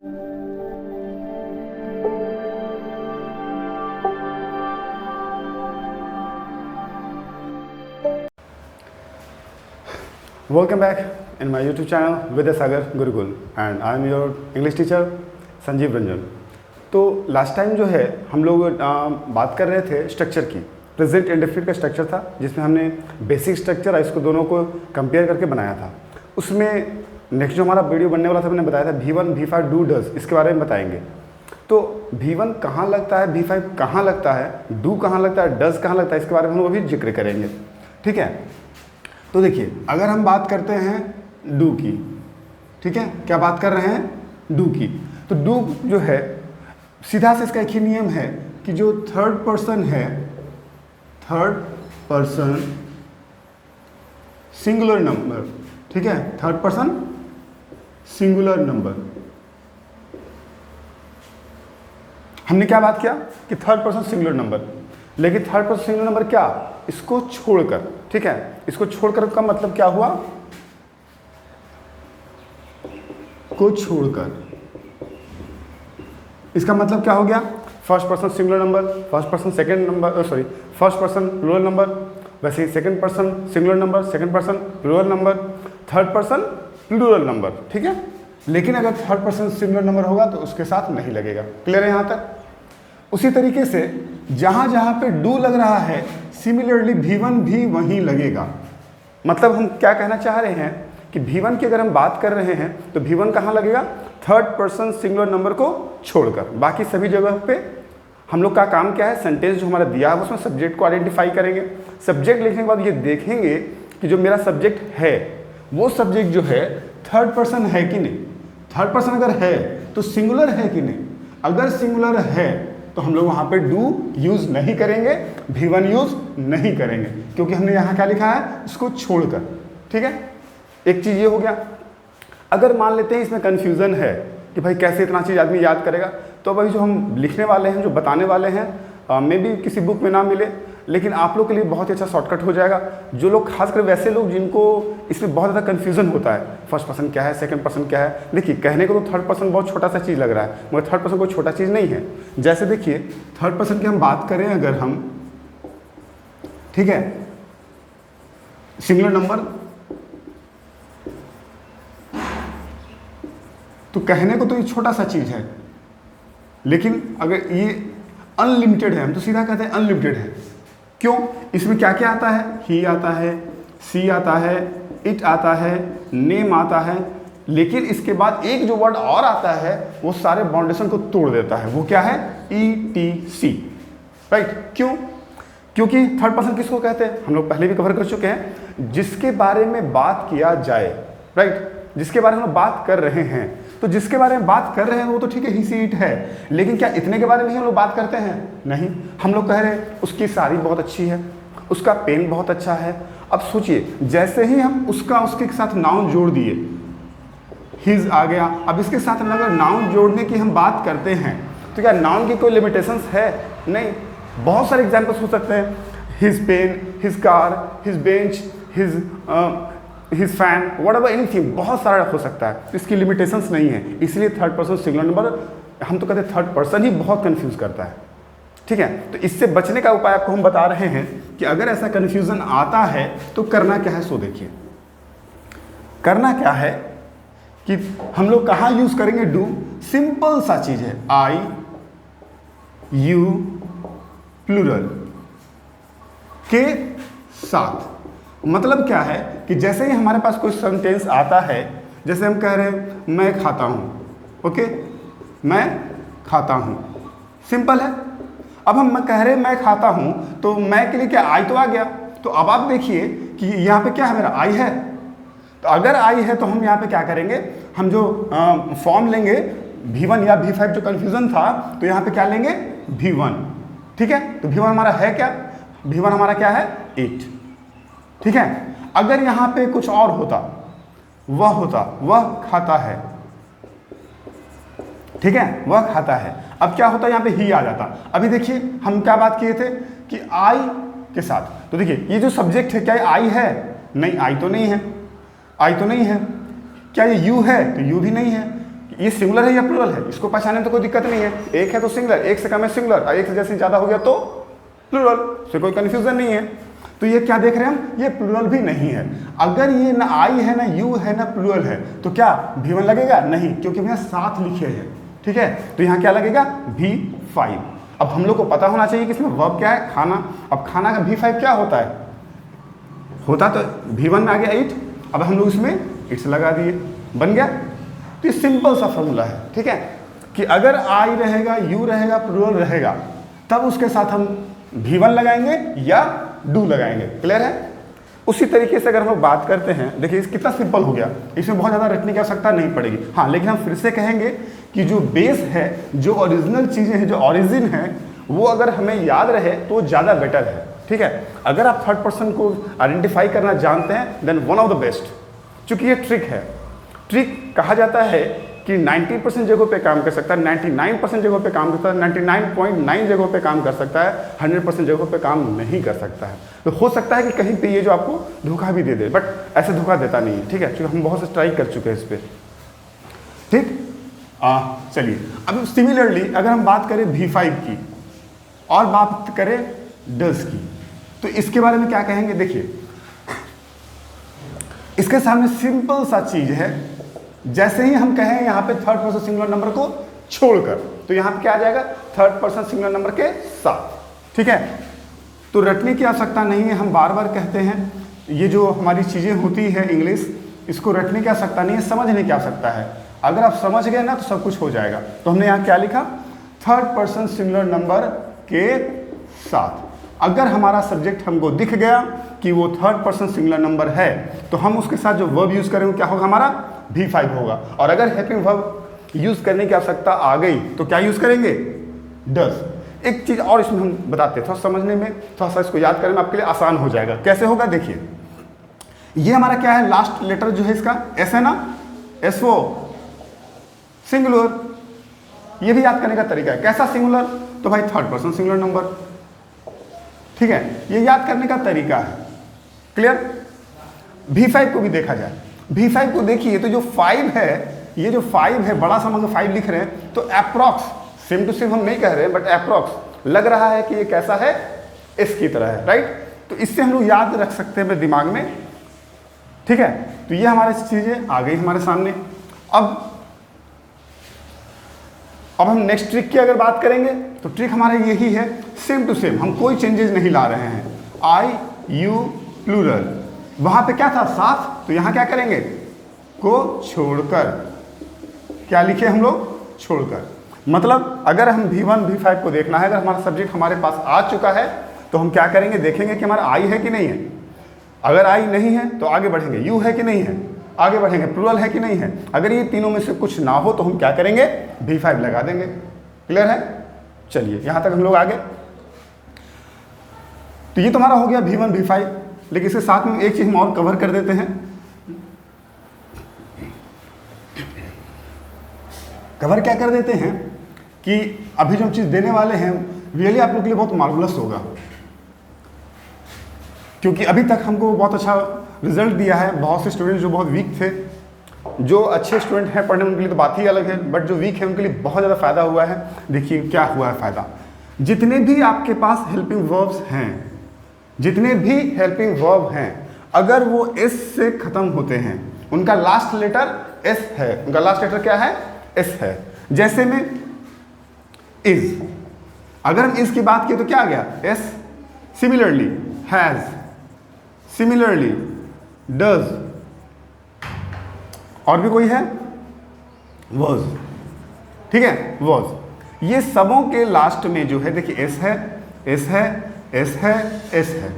Welcome back in my YouTube channel Vidyasagar Gurukul and I am your English teacher Sanjeev Ranjan. तो last time जो है हम लोग बात कर रहे थे स्ट्रक्चर की। प्रेजेंट इंडेफिनिट का स्ट्रक्चर था जिसमें हमने बेसिक स्ट्रक्चर और इसको दोनों को कंपेयर करके बनाया था। उसमें नेक्स्ट जो हमारा वीडियो बनने वाला था मैंने बताया था V1 V5 डू डज, इसके बारे में बताएंगे। तो V1 कहाँ लगता है, V5 कहाँ लगता है, डू कहाँ लगता है, डज कहाँ लगता है, इसके बारे में हम लोग अभी जिक्र करेंगे। ठीक है, तो देखिए अगर हम बात करते हैं डू की, ठीक है, क्या बात कर रहे हैं डू की, तो डू जो है सीधा से इसका एक ही नियम है कि जो थर्ड पर्सन है, थर्ड पर्सन सिंगुलर नंबर, ठीक है, थर्ड पर्सन सिंगुलर नंबर। हमने क्या बात किया कि थर्ड पर्सन सिंगुलर नंबर, लेकिन थर्ड पर्सन सिंगुलर नंबर क्या, इसको छोड़कर, ठीक है, इसको छोड़कर का मतलब क्या हुआ, को छोड़कर, इसका मतलब क्या हो गया, first person singular number, first person second number, sorry first person plural number, वैसे ही second person singular number, second person plural number, third person plural number. ठीक है, लेकिन अगर थर्ड पर्सन सिंगुलर नंबर होगा तो उसके साथ नहीं लगेगा। क्लियर है यहां तक? उसी तरीके से जहां जहां पे डू लग रहा है सिमिलरली V1 भी वहीं लगेगा। मतलब हम क्या कहना चाह रहे हैं कि V1 की अगर हम बात कर रहे हैं तो V1 कहाँ लगेगा, थर्ड पर्सन सिंगुलर नंबर को छोड़कर। बाकी सभी जगह पे हम लोग का काम क्या है, सेंटेंस जो हमारा दिया है उसमें सब्जेक्ट को आइडेंटिफाई करेंगे। सब्जेक्ट लिखने के बाद ये देखेंगे कि जो मेरा सब्जेक्ट है वो सब्जेक्ट जो है थर्ड पर्सन है कि नहीं। थर्ड पर्सन अगर है तो सिंगुलर है कि नहीं, अगर सिंगुलर है तो हम लोग वहां पे डू यूज नहीं करेंगे, V1 यूज नहीं करेंगे, क्योंकि हमने यहां क्या लिखा है, इसको छोड़कर। ठीक है, एक चीज ये हो गया। अगर मान लेते हैं इसमें कंफ्यूजन है कि भाई कैसे इतना चीज आदमी याद करेगा, तो अभी जो हम लिखने वाले हैं, जो बताने वाले हैं, मे बी किसी बुक में ना मिले, लेकिन आप लोग के लिए बहुत ही अच्छा शॉर्टकट हो जाएगा। जो लोग खासकर वैसे लोग जिनको इसमें बहुत ज़्यादा कन्फ्यूजन होता है, फर्स्ट पर्सन क्या है, सेकंड पर्सन क्या है। देखिए कहने को तो थर्ड पर्सन बहुत छोटा सा चीज़ लग रहा है, मगर थर्ड पर्सन कोई छोटा चीज़ नहीं है। जैसे देखिए थर्ड पर्सन की हम बात करें अगर हम, ठीक है, सिंगुलर नंबर, तो कहने को तो ये छोटा सा चीज़ है, लेकिन अगर ये अनलिमिटेड है, हम तो सीधा कहते हैं अनलिमिटेड है। क्यों? इसमें क्या क्या आता है, ही आता है, सी आता है, इट आता है, नेम आता है, लेकिन इसके बाद एक जो वर्ड और आता है वो सारे बाउंडेशन को तोड़ देता है। वो क्या है, ETC। राइट? क्यों? क्योंकि थर्ड पर्सन किसको कहते हैं, हम लोग पहले भी कवर कर चुके हैं, जिसके बारे में बात किया जाए। राइट? जिसके बारे में हम बात कर रहे हैं, तो जिसके बारे में बात कर रहे हैं वो तो ठीक है, ही सी इट है, लेकिन क्या इतने के बारे में ही हम लोग बात करते हैं? नहीं, हम लोग कह रहे हैं उसकी साड़ी बहुत अच्छी है, उसका पेन बहुत अच्छा है। अब सोचिए, जैसे ही हम उसका उसके साथ नाउन जोड़ दिए, हिज आ गया, अब इसके साथ अगर नाउन जोड़ने की हम बात करते हैं तो क्या नाउन की कोई लिमिटेशंस है? नहीं। बहुत सारे एग्जाम्पल्स हो सकते हैं, his pen, his car, his bench, his fan, whatever anything, बहुत सारा हो सकता है, तो इसकी लिमिटेशंस नहीं है। इसलिए थर्ड पर्सन सिंगुलर नंबर, हम तो कहते हैं थर्ड पर्सन ही बहुत कंफ्यूज करता है। ठीक है, तो इससे बचने का उपाय आपको हम बता रहे हैं कि अगर ऐसा कंफ्यूजन आता है तो करना क्या है। सो देखिए करना क्या है कि हम लोग कहाँ यूज करेंगे डू, सिंपल सा चीज है, आई यू प्लूरल के साथ। मतलब क्या है कि जैसे ही हमारे पास कोई सेंटेंस आता है, जैसे हम कह रहे हैं मैं खाता हूं, ओके, मैं खाता हूं, सिंपल है। अब हम कह रहे हैं मैं खाता हूं, तो मैं के लिए क्या आई तो आ गया। तो अब आप देखिए कि यहाँ पे क्या है, मेरा आई है। तो अगर आई है तो हम यहाँ पे क्या करेंगे, हम जो फॉर्म लेंगे V1 या V5, जो कंफ्यूजन था, तो यहाँ पे क्या लेंगे, V1। ठीक है, तो V1 हमारा है क्या, V1 हमारा क्या है, 8। ठीक है, अगर यहां पे कुछ और होता, वह खाता है, ठीक है, वह खाता है, अब क्या होता, यहां पे ही आ जाता। अभी देखिए हम क्या बात किए थे कि आई के साथ, तो देखिए ये जो सब्जेक्ट है, क्या ये आई है? नहीं, आई तो नहीं है, आई तो नहीं है। क्या ये यू है? तो यू भी नहीं है। ये सिंगुलर है या प्लूरल है, इसको पहचानने में तो कोई दिक्कत नहीं है। एक है तो सिंगुलर, एक से कम है सिंगुलर, और एक से जैसे ज़्यादा हो गया तो प्लूरल, से कोई कन्फ्यूजन नहीं है। तो ये क्या देख रहे हैं हम, ये प्लूरल भी नहीं है। अगर ये ना आई है ना यू है ना प्लूरल है तो क्या V1 लगेगा? नहीं, क्योंकि भैया साथ लिखे हैं, ठीक है। तो यहाँ क्या लगेगा? V5। अब हम लोग को पता होना चाहिए कि इसमें वर्ब क्या है, खाना। अब खाना का V5 क्या होता है? होता तो V1 में आ गया ईट, अब हम लोग इसमें इट्स लगा दिए, बन गया। तो ये सिंपल सा फॉर्मूला है, ठीक है, कि अगर आई रहेगा, यू रहेगा, प्लूरल रहेगा, तब उसके साथ हम V1 लगाएंगे या डू लगाएंगे। क्लियर है? उसी तरीके से अगर हम लोग बात करते हैं, देखिए कितना सिंपल हो गया, इसमें बहुत ज़्यादा रटने की आवश्यकता नहीं पड़ेगी। हाँ, लेकिन हम फिर से कहेंगे कि जो बेस है, जो ओरिजिनल चीज़ें हैं, जो ओरिजिन है, वो अगर हमें याद रहे तो ज़्यादा बेटर है, ठीक है। अगर आप थर्ड पर्सन को आइडेंटिफाई करना जानते हैं then one of the best. चूँकि ये ट्रिक है, ट्रिक कहा जाता है कि 90% जगहों पे काम कर सकता है, 99% जगहों पे काम करता है, 99.9 जगहों पे काम कर सकता है, 100% जगहों पे काम नहीं कर सकता है। तो हो सकता है कि कहीं पे ये जो आपको धोखा भी दे दे, बट ऐसे धोखा देता नहीं है, ठीक है, क्योंकि हम बहुत से ट्राई कर चुके हैं इस पर, ठीक। चलिए, अब सिमिलरली अगर हम बात करें V5 की और बात करें डज की, तो इसके बारे में क्या कहेंगे? देखिए, इसके सामने सिंपल सा चीज है, जैसे ही हम कहें यहाँ पे थर्ड पर्सन सिंगुलर नंबर को छोड़कर, तो यहाँ पे क्या आ जाएगा? थर्ड पर्सन सिंगुलर नंबर के साथ, ठीक है। तो रटने की आवश्यकता नहीं है, हम बार बार कहते हैं, ये जो हमारी चीज़ें होती है इंग्लिश, इसको रटने की आवश्यकता नहीं है, समझने की आवश्यकता है। अगर आप समझ गए ना तो सब कुछ हो जाएगा। तो हमने यहाँ क्या लिखा? थर्ड पर्सन सिंगुलर नंबर के साथ। अगर हमारा सब्जेक्ट हमको दिख गया कि वो थर्ड पर्सन सिंगुलर नंबर है, तो हम उसके साथ जो वर्ब यूज़ करेंगे क्या होगा? हमारा V5 होगा। और अगर हेल्पिंग वर्ब यूज़ करने की आवश्यकता आ गई तो क्या यूज़ करेंगे? डज। एक चीज़ और इसमें हम बताते हैं, थोड़ा समझने में, थोड़ा सा इसको याद करने में आपके लिए आसान हो जाएगा। कैसे होगा? देखिए, ये हमारा क्या है? लास्ट लेटर जो है इसका S है ना, SO सिंगुलर। ये भी याद करने का तरीका है। कैसा सिंगुलर? तो भाई थर्ड पर्सन सिंगुलर नंबर, ठीक है, ये याद करने का तरीका है। क्लियर? V5 को भी देखा जाए, V5 को देखिए तो जो 5 है, ये जो 5 है, बड़ा सा मगर 5 लिख रहे हैं, तो अप्रॉक्स, सेम टू सेम हम नहीं कह रहे हैं, बट अप्रॉक्स लग रहा है कि ये कैसा है? इस की तरह है, राइट। तो इससे हम लोग याद रख सकते हैं अपने दिमाग में, ठीक है। तो ये हमारी चीजें आ गई हमारे सामने। अब हम नेक्स्ट ट्रिक की अगर बात करेंगे तो ट्रिक हमारा यही है, सेम टू सेम, हम कोई चेंजेस नहीं ला रहे हैं। आई यू प्लूरल, वहां पे क्या था? साथ। तो यहां क्या करेंगे? को छोड़कर। क्या लिखे हम लोग? छोड़कर। मतलब अगर हम V1 V5 को देखना है, अगर हमारा सब्जेक्ट हमारे पास आ चुका है तो हम क्या करेंगे? देखेंगे कि हमारा आई है कि नहीं है। अगर आई नहीं है तो आगे बढ़ेंगे, यू है कि नहीं है, आगे बढ़ेंगे, प्लूरल है कि नहीं है। अगर ये तीनों में से कुछ ना हो तो हम क्या करेंगे? V5 लगा देंगे। क्लियर है? चलिए, यहां तक हम लोग आगे। तो ये तुम्हारा हो गया V1 V5, लेकिन इसके साथ में एक चीज हम और कवर कर देते हैं। कवर क्या कर देते हैं कि अभी जो हम चीज देने वाले हैं रियली आप लोग के लिए बहुत मार्वलस होगा, क्योंकि अभी तक हमको बहुत अच्छा रिजल्ट दिया है। बहुत से स्टूडेंट जो बहुत वीक थे, जो अच्छे स्टूडेंट हैं पढ़ने में, उनके लिए तो बात ही अलग है, बट जो वीक है उनके लिए बहुत ज़्यादा फायदा हुआ है। देखिए क्या हुआ है फायदा। जितने भी आपके पास हेल्पिंग वर्ब्स हैं, जितने भी हेल्पिंग वर्ब हैं, अगर वो एस से खत्म होते हैं, उनका लास्ट लेटर एस है, उनका लास्ट लेटर क्या है? एस है। जैसे में इज, अगर हम इज की बात किए तो क्या आ गया? S. Similarly has, similarly does, और भी कोई है? वॉज, ठीक है, वॉज। ये सबों के लास्ट में जो है देखिए एस है, एस है, एस है, एस है।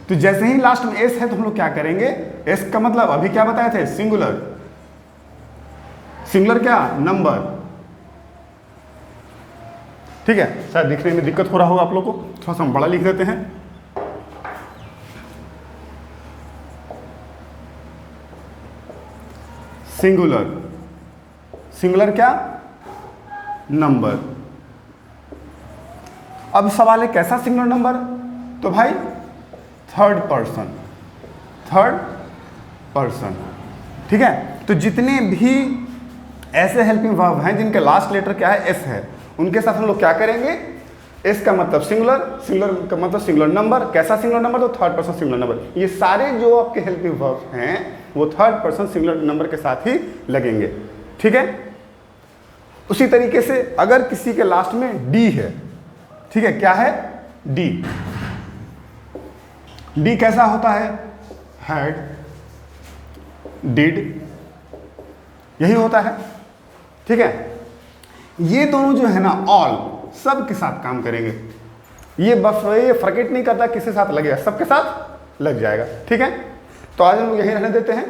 तो जैसे ही लास्ट में एस है तो हम लोग क्या करेंगे? एस का मतलब अभी क्या बताए थे? सिंगुलर। सिंगुलर क्या? नंबर, ठीक है। शायद लिखने में दिक्कत हो रहा होगा आप लोग को, थोड़ा सा हम बड़ा लिख देते हैं। सिंगुलर, सिंगुलर क्या? नंबर। अब सवाल है कैसा सिंगुलर नंबर? तो भाई थर्ड पर्सन, थर्ड पर्सन, ठीक है। तो जितने भी ऐसे हेल्पिंग वर्ब हैं जिनके लास्ट लेटर क्या है, एस है, उनके साथ हम लोग क्या करेंगे, एस का मतलब सिंगुलर, सिंगुलर का मतलब सिंगुलर नंबर, कैसा सिंगुलर नंबर, तो थर्ड पर्सन सिंगुलर नंबर। ये सारे जो आपके हेल्पिंग वर्ब हैं वो थर्ड पर्सन सिंगुलर नंबर के साथ ही लगेंगे, ठीक है। उसी तरीके से अगर किसी के लास्ट में डी है, ठीक है, क्या है, डी, डी कैसा होता है, हैड, डिड, यही होता है, ठीक है। ये दोनों जो है ना ऑल, सब के साथ काम करेंगे, ये बस ये फर्केट नहीं करता किसके साथ लगेगा, सबके साथ लग जाएगा, ठीक है। तो आज हम लोग यहीं रहने देते हैं।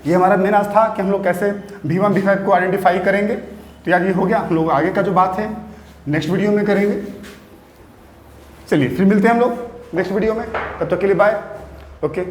ये हमारा मेन आज था कि हम लोग कैसे V1 V5 को आइडेंटिफाई करेंगे। तो यार ये हो गया, हम लोग आगे का जो बात है नेक्स्ट वीडियो में करेंगे। चलिए फिर मिलते हैं हम लोग नेक्स्ट वीडियो में, तब तक के लिए बाय, ओके।